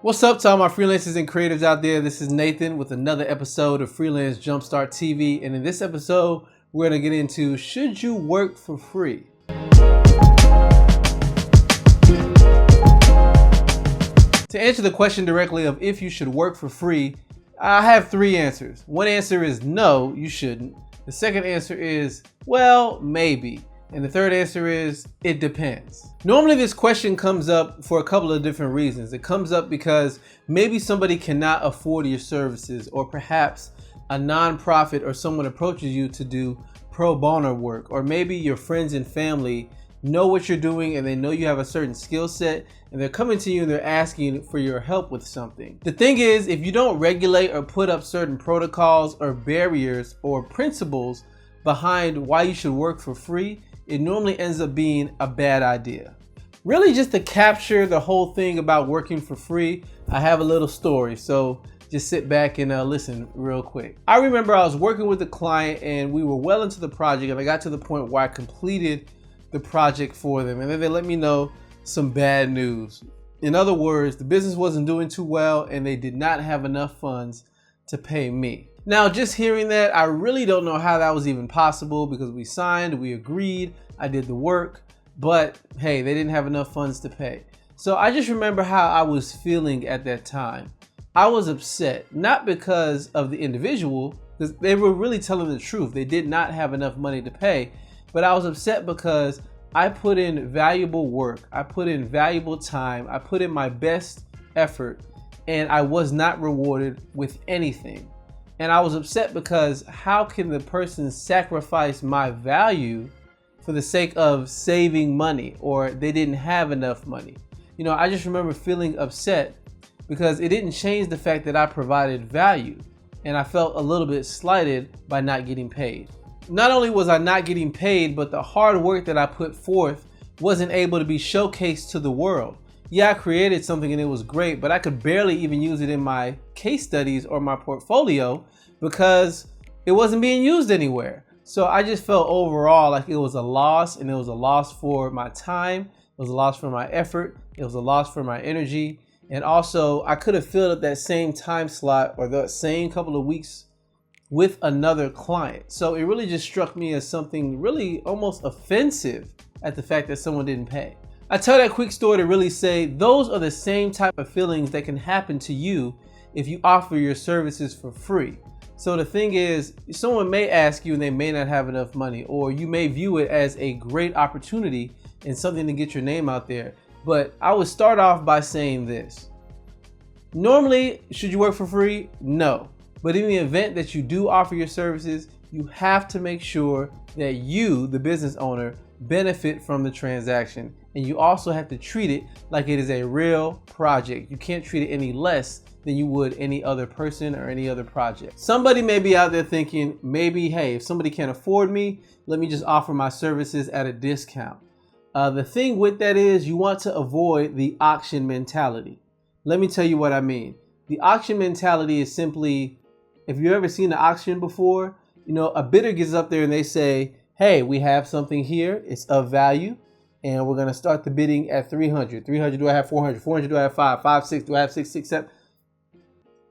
What's up to all my freelancers and creatives out there? This is Nathan with another episode of Freelance Jumpstart TV. And in this episode, we're going to get into, should you work for free? To answer the question directly of if you should work for free, I have three answers. One answer is no, you shouldn't. The second answer is, well, maybe. And the third answer is, it depends. Normally this question comes up for a couple of different reasons. It comes up because maybe somebody cannot afford your services, or perhaps a nonprofit or someone approaches you to do pro bono work, or maybe your friends and family know what you're doing and they know you have a certain skill set and they're coming to you and they're asking for your help with something. The thing is, if you don't regulate or put up certain protocols or barriers or principles behind why you should work for free, it normally ends up being a bad idea. Really, just to capture the whole thing about working for free, I have a little story, so just sit back and listen real quick. I remember I was working with a client and we were well into the project, and I got to the point where I completed the project for them, and then they let me know some bad news. In other words, the business wasn't doing too well and they did not have enough funds to pay me. Now, just hearing that, I really don't know how that was even possible, because we signed, we agreed, I did the work, but hey, they didn't have enough funds to pay. So I just remember how I was feeling at that time. I was upset, not because of the individual, because they were really telling the truth. They did not have enough money to pay, but I was upset because I put in valuable work, I put in valuable time, I put in my best effort, and I was not rewarded with anything. And I was upset because how can the person sacrifice my value for the sake of saving money, or they didn't have enough money? You know, I just remember feeling upset because it didn't change the fact that I provided value, and I felt a little bit slighted by not getting paid. Not only was I not getting paid, but the hard work that I put forth wasn't able to be showcased to the world. Yeah, I created something and it was great, but I could barely even use it in my case studies or my portfolio because it wasn't being used anywhere. So I just felt overall like it was a loss, and it was a loss for my time, it was a loss for my effort, it was a loss for my energy, and also I could have filled up that same time slot or the same couple of weeks with another client. So it really just struck me as something really almost offensive at the fact that someone didn't pay. I tell that quick story to really say those are the same type of feelings that can happen to you if you offer your services for free. So the thing is, someone may ask you and they may not have enough money, or you may view it as a great opportunity and something to get your name out there. But I would start off by saying this. Normally, should you work for free? No. But in the event that you do offer your services, you have to make sure that you, the business owner, benefit from the transaction. And you also have to treat it like it is a real project. You can't treat it any less than you would any other person or any other project. Somebody may be out there thinking, maybe, hey, if somebody can't afford me, let me just offer my services at a discount. The thing with that is you want to avoid the auction mentality. Let me tell you what I mean. The auction mentality is simply, if you've ever seen an auction before, you know, a bidder gets up there and they say, hey, we have something here, it's of value, and we're gonna start the bidding at 300. 300, do I have 400? 400, do I have 5? 5, 6, do I have 6, 6, 7?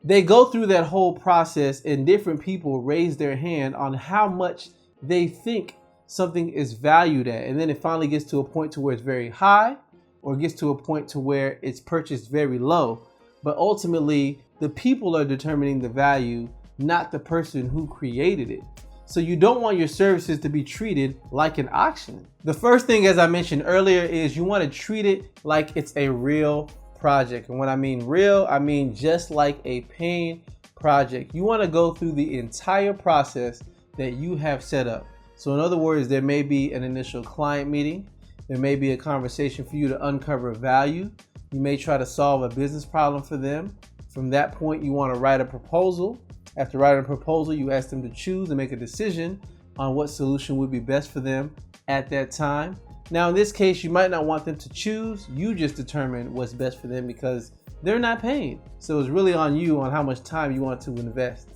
They go through that whole process, and different people raise their hand on how much they think something is valued at. And then it finally gets to a point to where it's very high, or it gets to a point to where it's purchased very low. But ultimately, the people are determining the value, not the person who created it. So you don't want your services to be treated like an auction. The first thing, as I mentioned earlier, is you want to treat it like it's a real project. And when I mean real, I mean just like a paying project. You want to go through the entire process that you have set up. So in other words, there may be an initial client meeting. There may be a conversation for you to uncover value. You may try to solve a business problem for them. From that point, you want to write a proposal. After writing a proposal, you ask them to choose and make a decision on what solution would be best for them at that time. Now, in this case, you might not want them to choose. You just determine what's best for them because they're not paying. So it's really on you on how much time you want to invest.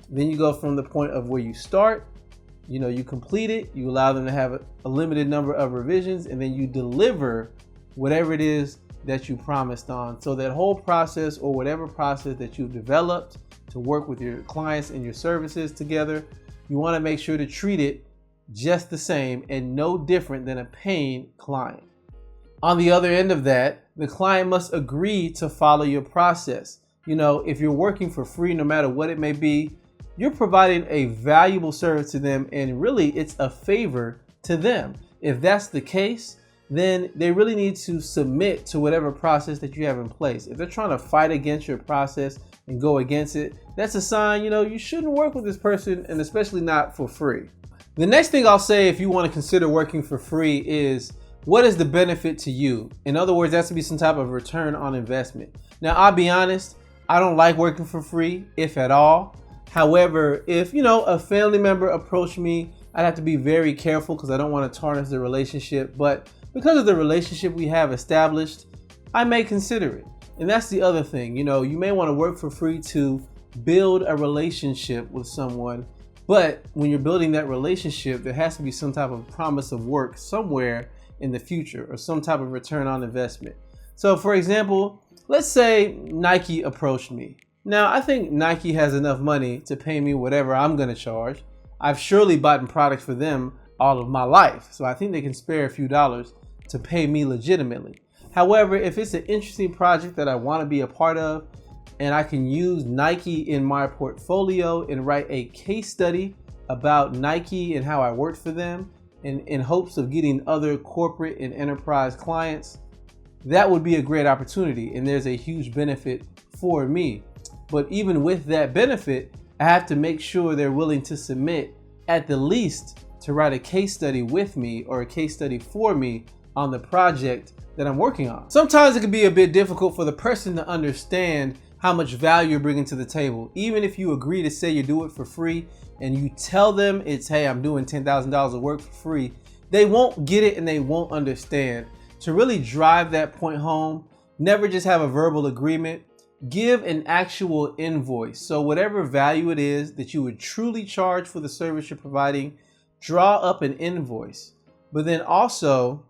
Then you go from the point of where you start, you complete it, you allow them to have a limited number of revisions, and then you deliver whatever it is that you promised on. So that whole process, or whatever process that you've developed to work with your clients and your services together, you want to make sure to treat it just the same and no different than a paying client. On the other end of that, the client must agree to follow your process. If you're working for free, no matter what it may be, you're providing a valuable service to them, and really it's a favor to them. If that's the case, then they really need to submit to whatever process that you have in place. If they're trying to fight against your process and go against it, that's a sign, you shouldn't work with this person, and especially not for free. The next thing I'll say if you want to consider working for free is, what is the benefit to you? In other words, that's to be some type of return on investment. Now, I'll be honest, I don't like working for free, if at all. However, if a family member approached me, I'd have to be very careful because I don't want to tarnish the relationship. But because of the relationship we have established, I may consider it. And that's the other thing. You may want to work for free to build a relationship with someone. But when you're building that relationship, there has to be some type of promise of work somewhere in the future, or some type of return on investment. So for example, let's say Nike approached me. Now, I think Nike has enough money to pay me whatever I'm going to charge. I've surely bought products for them all of my life, so I think they can spare a few dollars to pay me legitimately. However, if it's an interesting project that I want to be a part of, and I can use Nike in my portfolio and write a case study about Nike and how I worked for them, in hopes of getting other corporate and enterprise clients, that would be a great opportunity, and there's a huge benefit for me. But even with that benefit, I have to make sure they're willing to submit at the least to write a case study with me, or a case study for me on the project that I'm working on. Sometimes it can be a bit difficult for the person to understand how much value you're bringing to the table. Even if you agree to say you do it for free and you tell them it's, hey, I'm doing $10,000 of work for free, they won't get it and they won't understand. To really drive that point home, never just have a verbal agreement. Give an actual invoice. So whatever value it is that you would truly charge for the service you're providing, draw up an invoice. But then also,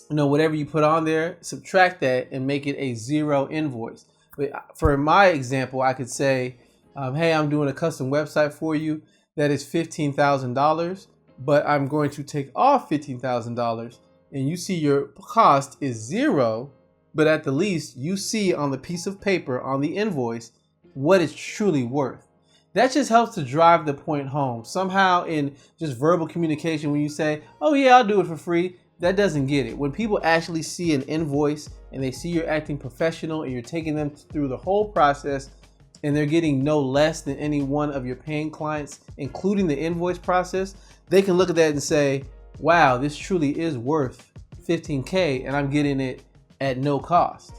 whatever you put on there, subtract that and make it a zero invoice. But for my example, I could say, hey, I'm doing a custom website for you that is $15,000, but I'm going to take off $15,000, and you see your cost is zero, but at the least you see on the piece of paper, on the invoice, what it's truly worth. That just helps to drive the point home. Somehow in just verbal communication, when you say, oh yeah, I'll do it for free, that doesn't get it. When people actually see an invoice and they see you're acting professional and you're taking them through the whole process, and they're getting no less than any one of your paying clients, including the invoice process, they can look at that and say, wow, this truly is worth $15K and I'm getting it at no cost.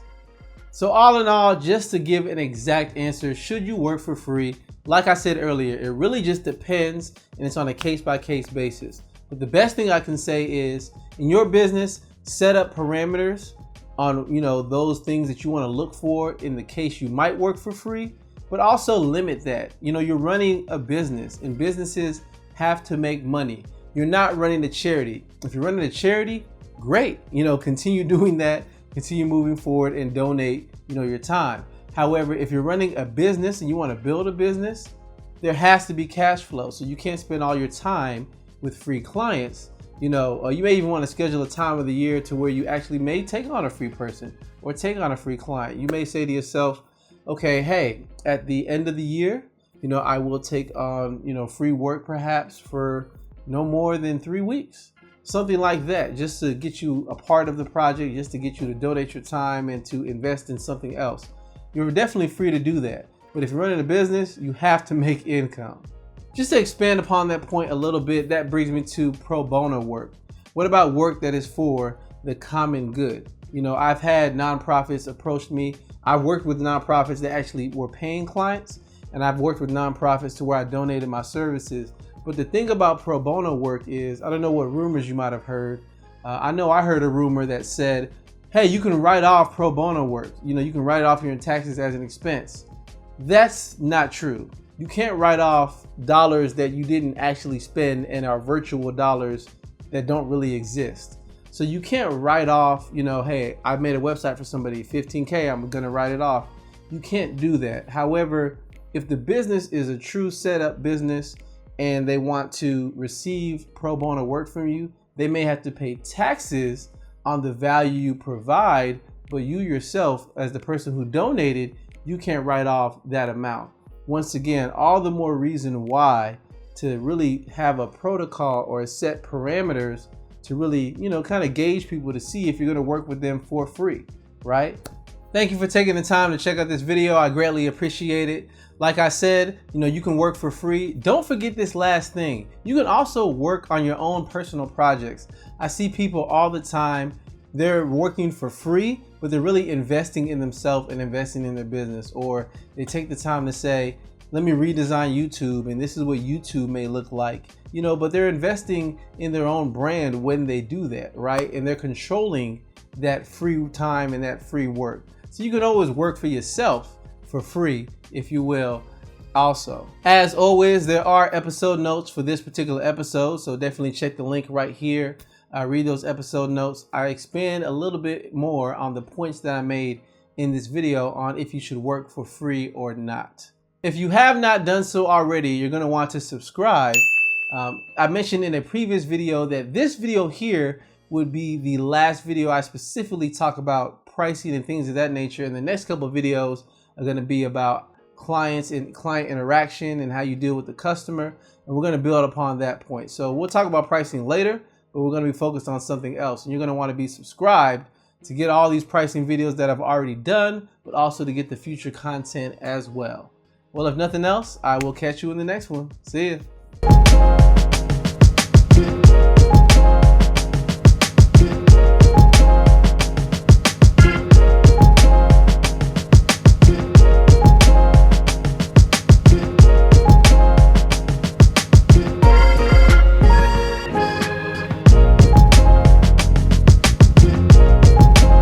So all in all, just to give an exact answer, should you work for free? Like I said earlier, it really just depends, and it's on a case-by-case basis. But the best thing I can say is, in your business, set up parameters on those things that you want to look for in the case you might work for free, but also limit that. You're running a business, and businesses have to make money. You're not running a charity. If you're running a charity, great. Continue doing that, continue moving forward and donate, your time. However, if you're running a business and you want to build a business, there has to be cash flow. So you can't spend all your time with free clients. You may even want to schedule a time of the year to where you actually may take on a free person or take on a free client. You may say to yourself, okay, hey, at the end of the year, I will take on, free work perhaps for no more than 3 weeks. Something like that, just to get you a part of the project, just to get you to donate your time and to invest in something else. You're definitely free to do that. But if you're running a business, you have to make income. Just to expand upon that point a little bit, that brings me to pro bono work. What about work that is for the common good? I've had nonprofits approach me. I've worked with nonprofits that actually were paying clients, and I've worked with nonprofits to where I donated my services. But the thing about pro bono work is, I don't know what rumors you might have heard. I know I heard a rumor that said, hey, you can write off pro bono work. You can write it off your taxes as an expense. That's not true. You can't write off dollars that you didn't actually spend and are virtual dollars that don't really exist. So you can't write off, you know, hey, I made a website for somebody, 15K, I'm gonna write it off. You can't do that. However, if the business is a true setup business and they want to receive pro bono work from you, they may have to pay taxes on the value you provide, but you yourself, as the person who donated, you can't write off that amount. Once again, all the more reason why to really have a protocol or a set parameters to really, you know, kind of gauge people to see if you're going to work with them for free, right? Thank you for taking the time to check out this video. I greatly appreciate it. Like I said, you know, you can work for free. Don't forget this last thing. You can also work on your own personal projects. I see people all the time, they're working for free, but they're really investing in themselves and investing in their business. Or they take the time to say, let me redesign YouTube and this is what YouTube may look like, you know, but they're investing in their own brand when they do that, right? And they're controlling that free time and that free work. So you can always work for yourself for free, if you will. Also, as always, there are episode notes for this particular episode, so definitely check the link right here. Read those episode notes. I expand a little bit more on the points that I made in this video on if you should work for free or not. If you have not done so already, you're going to want to subscribe. I mentioned in a previous video that this video here would be the last video I specifically talk about pricing and things of that nature. And the next couple of videos are going to be about clients and client interaction and how you deal with the customer. And we're going to build upon that point. So we'll talk about pricing later, but we're going to be focused on something else. And you're going to want to be subscribed to get all these pricing videos that I've already done, but also to get the future content as well. Well, if nothing else, I will catch you in the next one. See ya.